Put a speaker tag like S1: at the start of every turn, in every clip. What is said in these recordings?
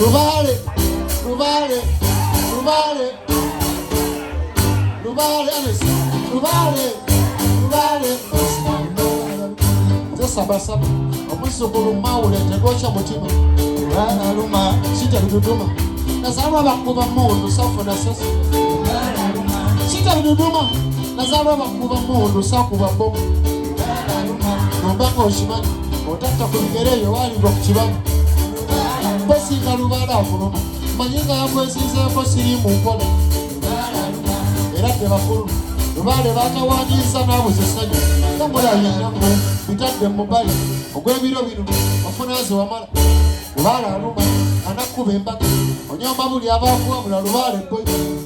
S1: Lubale, Lubale, Lubale, Lubale, Lubale, Lubale. Sabasaba, omusukulu mawule tegocha mutima. Lubala luma, sita biduduma. Nazalwa bakuba mundu safuna sasa. Lubala luma, sita biduduma. Nazalwa bakuba mundu sakuba bomu. Lubala luma, nombako oshimani. Otata kuligereyo wali kuchibana. Bosi kalubala kuluma. Manyinga yakwesiza ko siri mu nkola. Lubala luma, era tebakulu. Lubale batawandiisa n'abuzesanya. Tambula yennyambo bitadde mu bbali ogw'ebiro bino ofunaaze wamala. Lubale aluma anakuba embaga onyomba buli abaakuwabula lubale boy.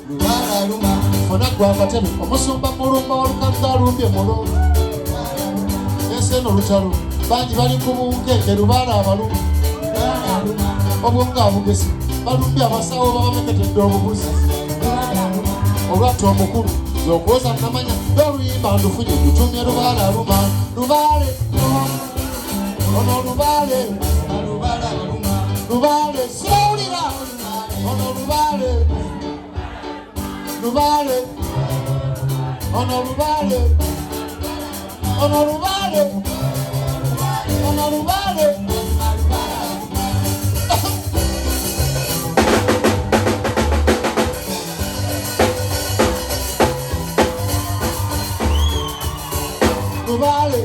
S1: Lubale aluma funa gwa akatebe omusumba mulumbe Walukaga Ayimbidde Abantu. Ensi eno lutalo bangi bali ku bunkeeke lubale abaluma. Obwonga abugesi balumbi abasawo babameketedde obubuzi. Olwatta omukulu zokoza namanya doluyimba ndufunye kutumye lubale aluma. Lubale ono lubale lubale aluma. Lubale sawulira ono lubale lubale ono lubale ono lubale ono lubale. Lubale,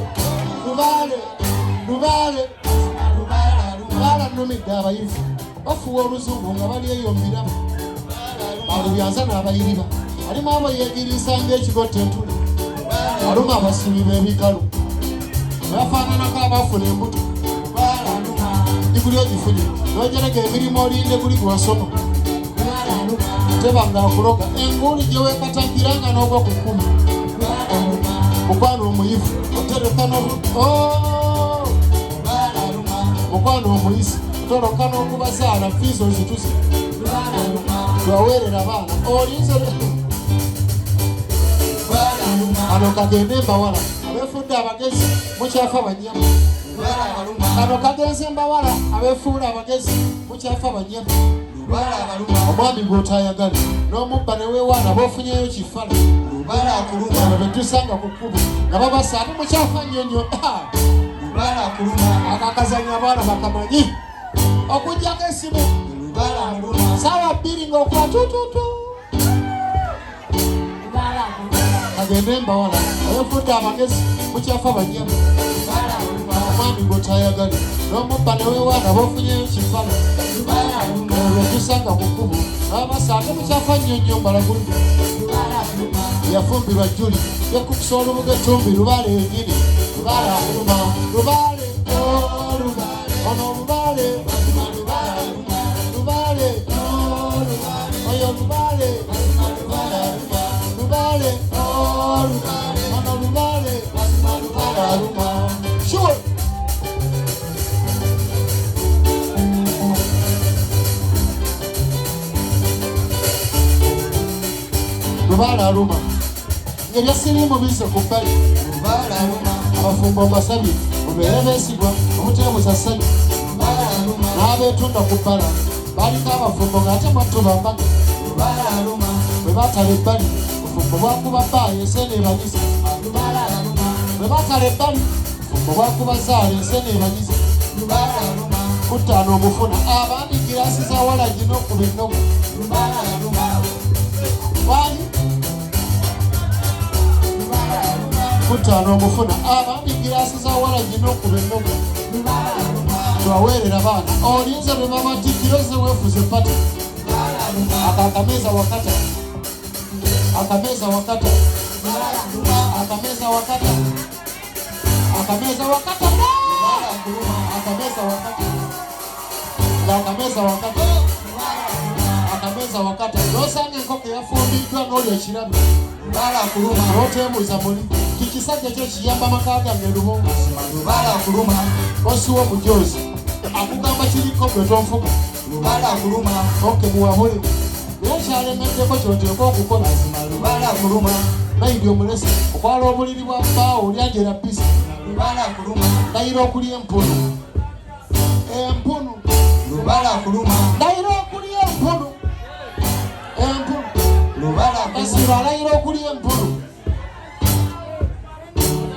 S1: lubale, lubale, lubale numidde abayivu bafuwa oluzungu nga bali eyombira alubyanza n'abayiriba alimu abayegirisa ng'ekigotta entuli aluma abasibi b'ebikalu bafaananako abafuna embuto diguli ogifunye n'ogerega emirimu olinde guli gwasoma tebanga akuloga enguuli gye weekatangiranga n'ogwa ku 10 mukwano omuyivu otereka mukwano omuyisi otoloka n'okubazaala fiizo zituze twaweerera abaana olinze kano kagende embawala abeefudde abagezi mukyafa banyama. Kano kagenze embawala abeefuula abagezi mukyafa banyama. Omwami gw'otayagala n'omubba ne weewaana b'ofunyeyo kifala. Betusanga ku kkubo nga babasa ate mukyafa nnyonnyo. Akakazanya abaana bakamanyi okujjako essimu saawa 2 ng'okuba tututu. Kagende embawala abeefudde abagezi mukyafa banyama. Omwami gw'otayagala n'omubba ne weewaana b'ofunyeyo kifala. Betusanga ku kkubo babasa ate mukyafa nnyonnyo mbalagulu. Yafumbirwa Juli yakukusa olubuga ettumbi lubale yenyini. Lubale aluma lubale ono lubale lubale oyo lubale lubale ono lubale aluma. Sure. Lubale aluma ngeri sirimu bize ku bbali. Lubale aluma abafumbo mbasabye mubeere beesigwa omuteemuza ssanyu. N'abeetunda ku bbala baliko abafumbo ng'ate mwattu bambaga. Bwe baatala ebbali obufumbo bwakuba bbaayo enseena ebanyiza. Bwe baatala ebbali obufumbo bwakuba zaala enseena ebanyiza. Kuttaano omufuna abandi giraasi za walagi n'okuba ennogo. Wali kuttaano omufuna abandi giraasi za walagi n'okuba ennogo. Twaweerera baana olinze bwe bamatikkiro ze weefuze pata. Akakameza wakata akameza wakata akameza wakata akameza wakata akameza wakata akameza wakata akameza wakata n'osanga enkoko yafumbiddwa n'olyo ekiramu. Lubale akuluma n'oteemuza muli kikisajja kyo kiyamba amaka gange lubongo. Lubale akuluma osiwa omujoozi akugamba kiriko gwe tonfuga. Lubale akuluma oke muwabule naye kyalemeddeko kyoteeka okukola. Lubale akuluma nayidi omulesi okwala obuliri bwa bbaawo olyajera bbisi. Lubale akuluma nayira okulya empunu empunu. Lubale akuluma nayira Kasiro alayira okulya empulu.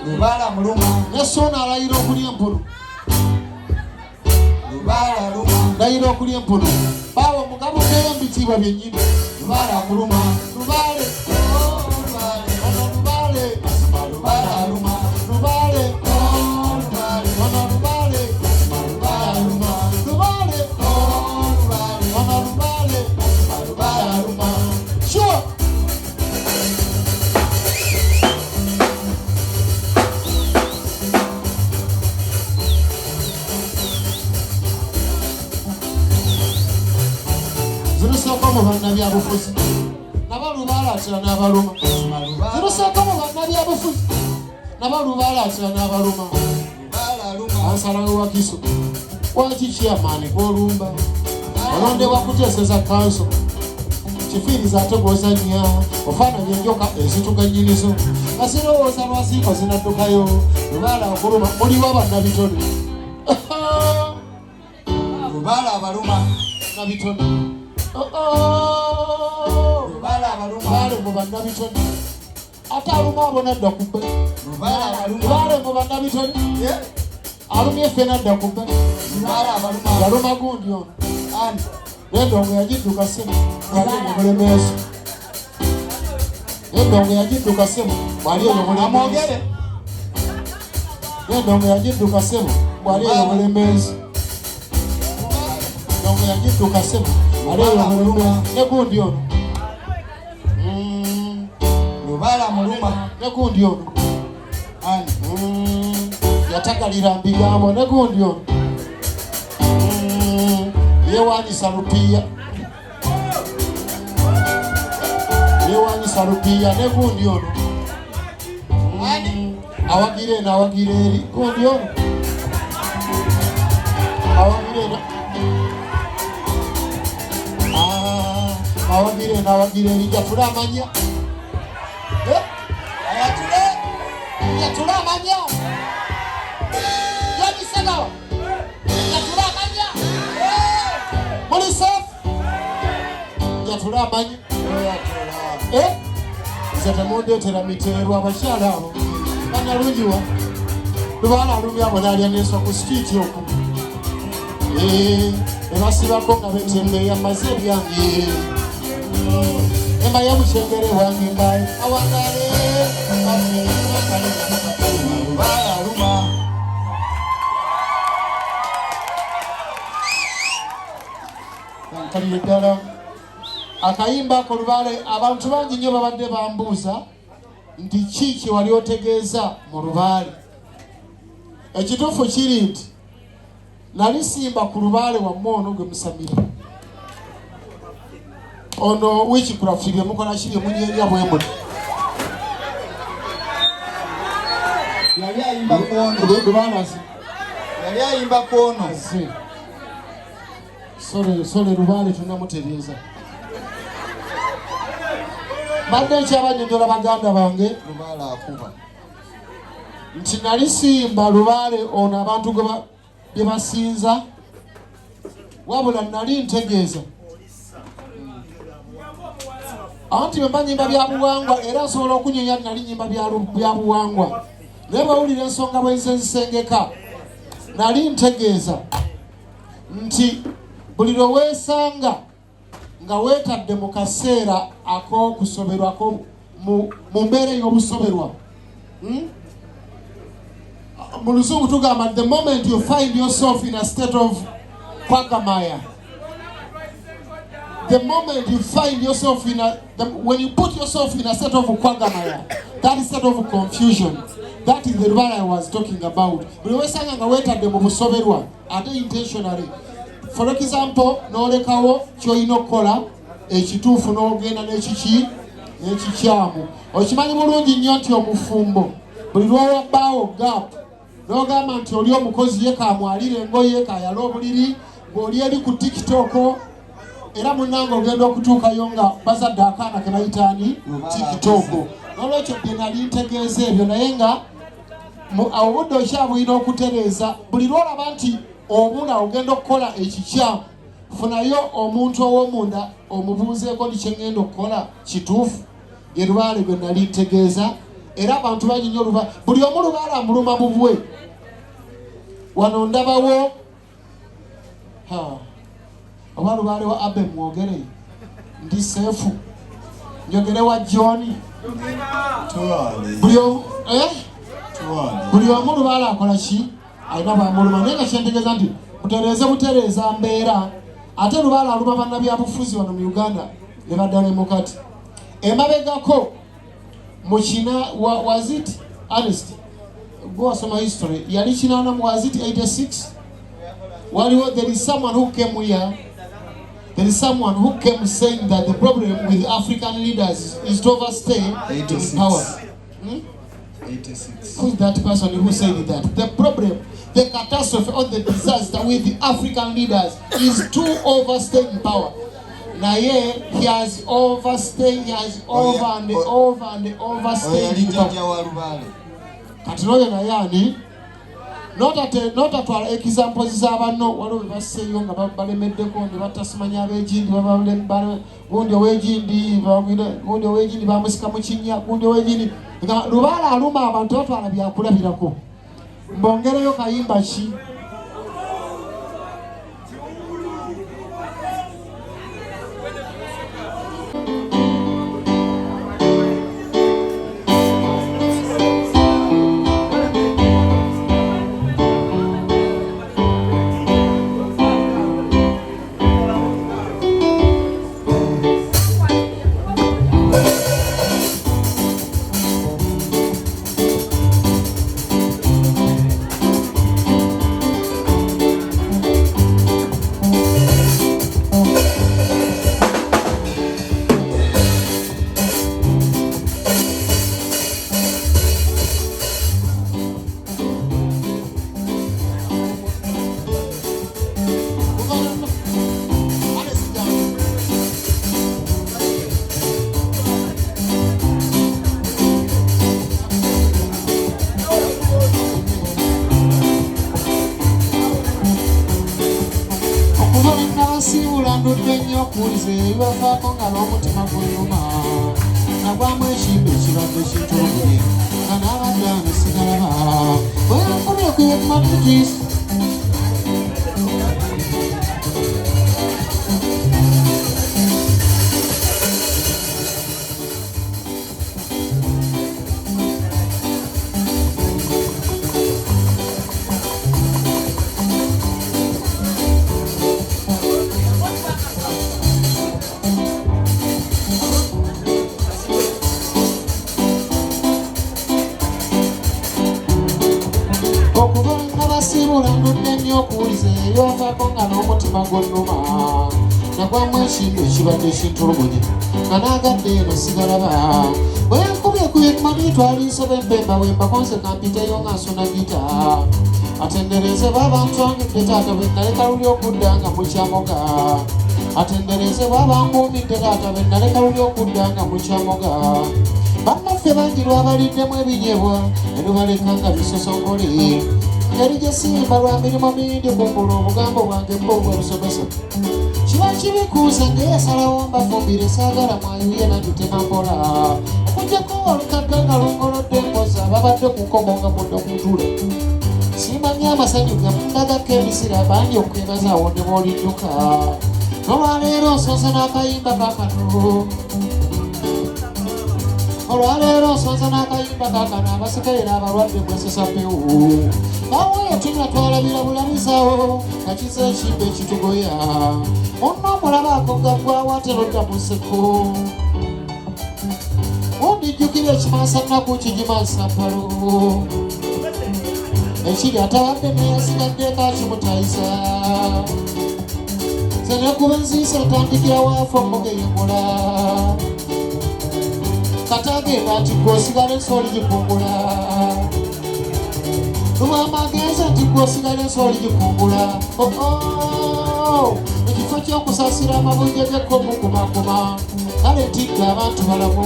S2: Lubala muluma.
S1: Nesona alayira okulya empulu.
S2: Lubala luma.
S1: Alayira okulya empulu. Bawo mugabo n'ebitiibwa byennyini.
S2: Lubala muluma.
S1: Lubale.
S2: Lubale.
S1: Ono lubale.
S2: Lubala luma.
S1: Lubale.
S2: Lubale.
S1: Ono lubale.
S2: Lubala luma.
S1: Lubale.
S2: Lubale.
S1: Ono lubale.
S2: Lubala luma.
S1: Sure. Zirusoko mu bannabyabufuzi. Nabalubala atira n'abaluma. Zirusoko mu bannabyabufuzi. Nabalubala atira n'abaluma.
S2: Lubala luma.
S1: Ansalawo Wakiso. Waki chairman kw'olumba. Olondebwa kuteeseza kanso. Kifiiriza ate gw'ozannya. Ofaananya enjoka ezituka nnyinizo. Kasirowooza lwasiiko zinaddukayo. Lubala okuluma. Muliwo bannabitone.
S2: Lubala abaluma.
S1: Nabitone.
S2: Lubala abaluma.
S1: Lubale mu bannabitone. Ate aluma abo nadda ku bbe.
S2: Lubala abaluma.
S1: Lubale mu bannabitone. Alumye ffe nadda ku bbe.
S2: Lubala abaluma.
S1: Yaluma gundi ono.
S2: Ani.
S1: N'endongo yagidduka ssemu. Bw'ali eyo Bulemeezi. N'endongo yagidduka ssemu. Bw'ali eyo Bulemeezi.
S2: Amwogere.
S1: N'endongo yagidduka ssemu. Bw'ali eyo Bulemeezi. Endongo yagidduka ssemu. Bw'ali eyo Bulemeezi. Ne gundi ono.
S2: Lubala muluma.
S1: Ne gundi ono.
S2: Ani.
S1: Yatagalira mbigambo. Ne gundi ono. Yeewanyisa lupiiya. Yeewanyisa lupiiya. Ne gundi ono. Awagira eno awagira eri. Gundi ono. Awagira eno. Awagira eno awagira eri. Jatula amanya.
S2: Ayatule.
S1: Jatula amanya. Yagisagawa. Jatula amanya. Muli safu. Jatula amanya. Nze temundeetera miteerwa abakyala abo. Bannalungiwa. Lubala alumya abo n'alya n'enswa ku sitiiti okwo. Ne basibako nga betembeeya maze ebyange. Emba yamukyengere wange mbaye. Awangale.
S2: Lubala luma.
S1: Nkalire ddala. Akayimba ako Lubale abantu bangi nnyo babadde bambuuza nti ki kye wali otegeeza mu Lubale. Ekituufu kiri nti nali simba ku Lubale wammwe ono gwe musamira. Ono Witchcraft bye mukola ki bye munyeenya bwe muti.
S2: Yali ayimba kwono.
S1: Lubalazi.
S2: Yali ayimba kwono.
S1: Sole Lubale tunamutereeza. Badde nkyabanyonnyola baganda bange
S2: Lubala akuba.
S1: nti nali simba Lubale ono abantu bye basinza wabula nali ntegeeza anti bwe mba nnyimba bya buwangwa era nsobola okunyonya nali nnyimba bya buwangwa naye bawulira ensonga bwe nze zisengeka nali ntegeeza nti buli lwe weesanga nga weetadde mu kaseera ak'okusoberwako mu mbeera ey'obusoberwa. Mu Luzungu tugamba the moment you find yourself in a state of quagmire. The moment you find yourself when you put yourself in a state of quagmire, that is state of confusion. That is the Lubala I was talking about. Buli weesanga nga weetadde mu busoberwa ate intentionally. For example, n'olekawo ky'olina okukola ekituufu n'ogenda n'ekikyamu. Okimanyi bulungi nnyo nti omufumbo buli lw'owabbaawo gap n'ogamba nti oli omukozi ye kaamwalira engoye kaayala obuliri ng'oli eri ku TikTok era munnange ogenda okutuukayo nga bazadde akaana ke bayitaani TikTok. N'olwekyo bye nali ntegeeza ebyo naye nga obudde okyabulina okutereeza buli lw'olaba nti obula ogenda okukola ekikyamu funayo omuntu ow'omunda omubuuzeeko ndi kye ŋŋenda okukola kituufu ye lubaale gwe nali ntegeeza era abantu banyinyi buli omu lubaale amuluma bubwe wano ndabawo oba lubaale wa abe mwogere ndi seefu njogere wa John buli omu lubaale akola ki alina bwamuluma naye nga kyentegeeza nti butereeza mbeera ate lubaale aluma bannabyabufuzi wano mu Uganda ne baddalemu kati emabegako mukina wazit honest go wasoma history yali kinana mu wazit 86 waliwo there is someone who came here. There is someone who came saying that the problem with African leaders is to overstay in power.
S2: 86.
S1: Who is that person who said that? The problem, the catastrophe or the disaster with the African leaders is to overstay in power. Now he has overstayed, he has overstayed in power. Katinoye na yani not at all examples z'abanno waliwo bwe basseeyo nga balemeddeko ne batasimanya ab'egindi gundi ow'egindi bamusika mu kinnya gundi ow'egindi nga lubaale aluma abantu batwala byakulabirako mbongereyo kayimba ki ekibadde ekintulugunye nga n'agadde eno sigalaba bwe yankubye kumani twalinsoba empemba wembakose kampiteyo nga nsuna gita atendereze b'abantu angidde taata bwe naleka luli okudda nga mukyamoga atendereze bw'abankuumidde taata bwe naleka luli okudda nga mukyamoga bannaffe bangi lwabaliddemu ebinyebwa ne lubaleka nga bisosongole ngeri gye simba lwa mirimu mingi kumbula obugambo bwange bwobwa busomesa kiba kibikuusa ngeyasalawo mbafumbire saagala mwayuye nagitema mpola okugjako Walukaga nga longolodde enkoza babadde kukomo nga munda kutula simanyi amasanyu gamundagako ebisira bangi okwebazawo ne b'olidduka nolwaleero nsonze n'akayimba kakano olwaleero nsonze n'akayimba kakano abasekerera abalwadde mwesesa mpewo baweeyo tunywa twalabira bulabizaawo kakiza ekimba ekitugoya onna omulabaako gaggwawo ate lodda mu nseko ondijjukira ekimansa nnaku kigimansa mpalo ekiri atawadde neyasigaddeko akimutayiza ze nekuba enziisa etandikira waafu omugeyengula kata agenda nti gweosigala ensooli gikungula Lubwama agenza nti gweosigala ensooli gikungula ekifo ky'okusaasira amabujja g'ekkomukumakuma kale ntidde abantu balamu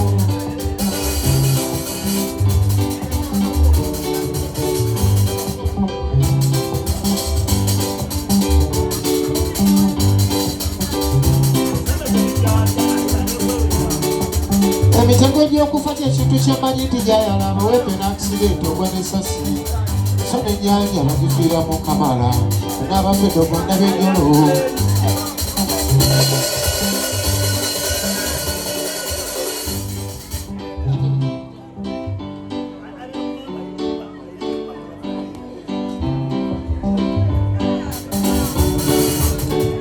S1: gy'okufa ky'ekintu ky'emanyi nti gyayalaba wepe n'aksidenti ogwa n'essasi so n'ennyanja bagifiira mu kamala n'abafedde ogwanda b'enjolo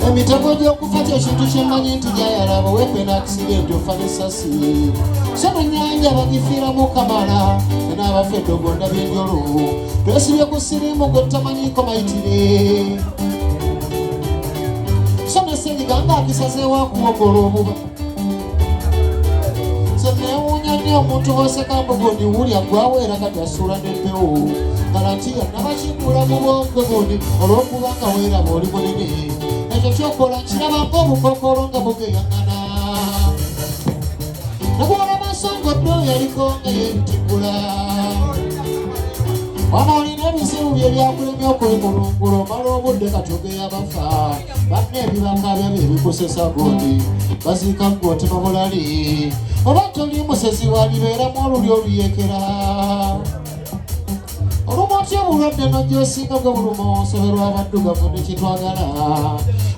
S1: emitego gy'okufa ky'ekintu ky'emanyi nti gyayalaba wepe n'aksidenti ofa n'essasi so n'ennyanja bagifiira mu kamala n'abafedde ogwanda b'enjolo twesibye ku sirimu gwe tamanyiiko mayitire so n'essenyiga ng'akisazeewo akuwogola obuba so neewuunya nnyo omuntu w'oseka mbugundi wulya gwaweera kati asuula n'empewo galantiya nabakiikula mu bwongo gundi olw'okuba nga weeraba oli munene ekyo kyokola kiraba ng'obukookolo nga bugeyaŋŋana nakuwala masongo ddo yaliko nga yebitikula wano olina ebizibu bye byakulemya okubimulungula omala obudde katogeya bafa banna ebibanga byabyo ebikusesa gundi baziika ggwotema bulali oba toli musezi walibeeramu oluli oluyekera olumu otya obulwadde nojoosinga gwe buluma onsoberwa abaddugavu nekitwagala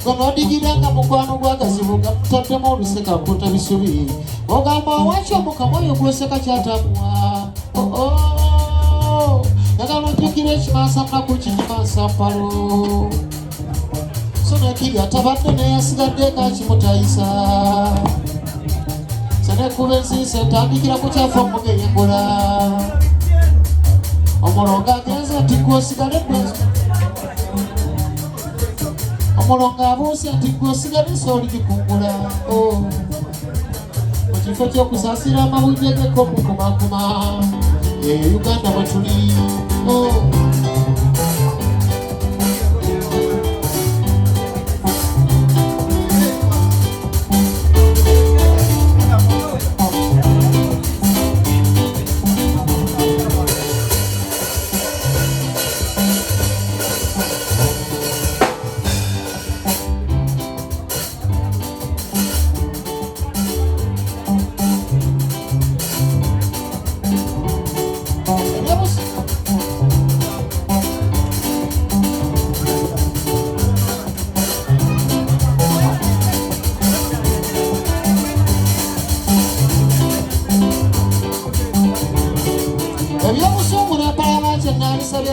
S1: gonodigiranga mukwano gwagazibu gamutaddemu oluseka kuta bisubi ogamba waki omukama oyo gwoseka kyatamuwa yagala ojjukira ekimansamnaku kikimansampalo so nekiri atabadde neyasigadde kakimutayisa senekuba ensiisa entandikira ku kyafa omugeyengula omulongo agenze nti gwosigale omulongo abuuse nti gwosigale sooli gikungula mu kifo ky'okusaasira amabujje g'ekomukumakuma Uganda bwe tuli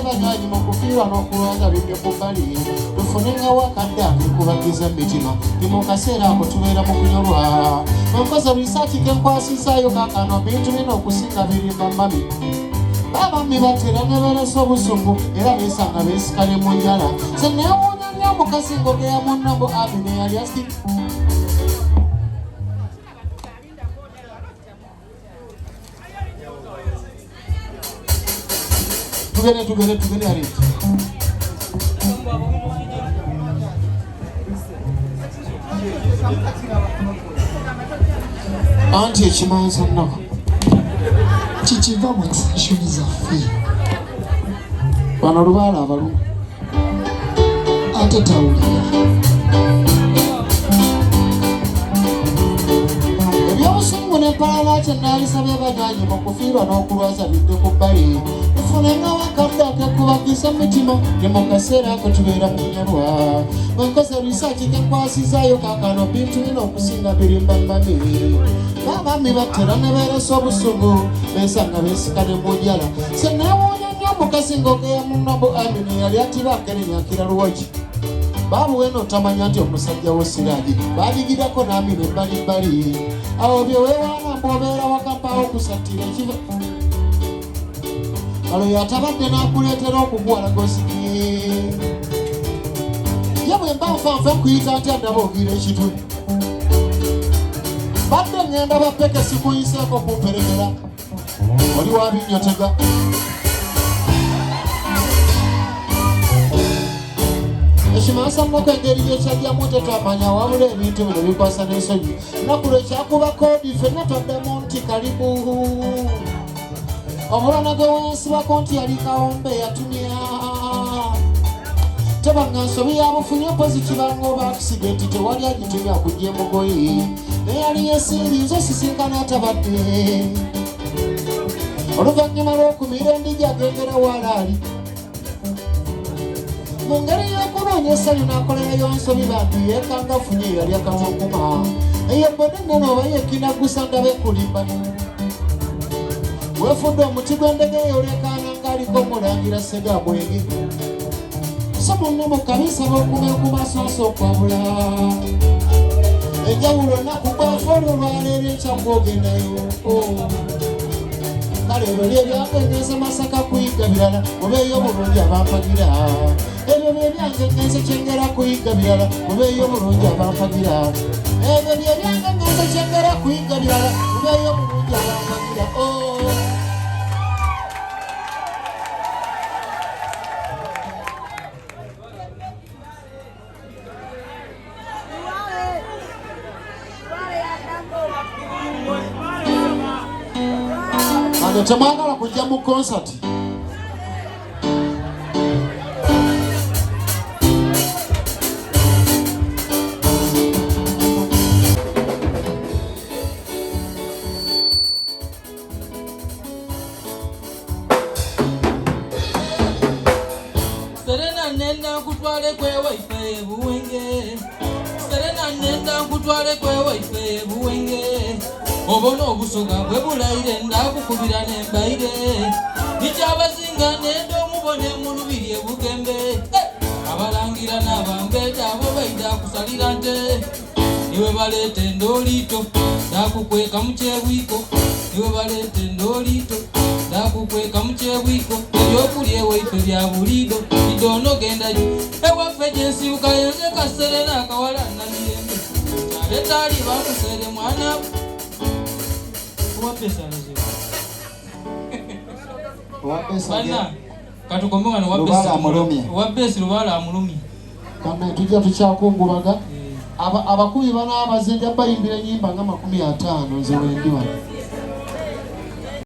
S1: banywanyi mu kufiirwa n'okulonda bidde ku bbali tufunengawo akadde akekubagiza emitima ti mu kaseera ako tubeera mu kunyolwa enkoza risaaki kenkwasizaayo kaakano bintu bino okusinga birimba mami babammi batera ne beresa obusungu era beesanga beesikale mu njala se neewuunya nnyo omukazi ng'ogeya munnabo abine yali asi tugere areti anti ekimanza nnako kikiva mu extensioni zaffe bano lubaala abaluma ate tawulira ebyobusungu n'empalala kyennaalisabye banywanyi mu kufiirwa n'okulwaza bidde ku bbali tufunengawo akadde akekubagiza emitima ne mu kaseera ako tubeera mu nyolwa bwenkoze risaaki kenkwasizaayo kaakano bintu bino okusinga birimba mami babami batera ne beeresa obusungu beesanga beesikane mu njala se neewuunya nnyo omukazi ng'ogeya munnabo amini yali atibakerenyakira luwoki babuweno otamanya nti omusajja wo siraagi baligirako n'amini ebbalibbali awo bye weewaana mbwobeera wakampaawo okusattira ekiva alo yatabadde n'akuleetera okukuwala gosikiye ye bwe mba nfanfe nkuyita ntya ndaboogira ekitwe badde ngenda bapeke sikuyiseeko kumperekera oli wabinyotega ekimansamnako engeri gyekyajjamu tetamanya wabula ebintu bino bikwasa n'ensonyi nakulo ekyakuba koodi ffenna twaddamu nti kalibu omulanago wensibako nti yali kawombe yatumya tebanga nsobi yabufunye mpozi kibanga oba akisidenti tewali agitumya kujja emugoyi neyali yesindizo sisinkana atabadde oluvannyuma lw'okumira endija agendera walaali mu ngeri y'okunoonya essanyu n'akolerayo nsobi bantu yeekanga afunye eyali akawokuma eyo bonennene oba yekinagusa ndabe kulimbana weefudde omuti gw'endege eyolekana ng'aliko omulangira Ssegaamwenge so munne mu kabisa b'okuma okumasoosa okwabula enjawulo nnaku gwafoolo olwaleero ekyagwogendayo kale ebyo byebyange ngenze Masaka kuyiga birala obeeyo bulungi abampagira ebyo byebyange ngenze Kyengera kuyiga birala obeeyo bulungi abampagira ebyo byebyange ngenze Kyengera kuyiga birala obeeyo bulungi abampagira temwagala kujja mu concert
S3: Serena nenda kutwale kwewaife buwenge Serena nenda kutwale kwewaife buwenge Obono obusoga bwe bulaire ndakukubira nembaire nikyabazinga nendo mubone mu lubiri ebugembe abalangira n'abambeta abo baida kusalira nte niwe baleete ndoliito ndakukweka mu kyebwiko niwe baleete ndoliito ndakukweka mu kyebwiko ebyokulya ewaife bya buliido idono gendayo ewaffe gyensibuka yenze Kaserena akawala namirembe kyaletaali bakusere mwana Bana katukombe ngano wabesi Lubala mulumbe
S1: kame tujja tukyakungulaga abakubi bana abazinja bayimbira ennyimba nga 50 nze wendi wano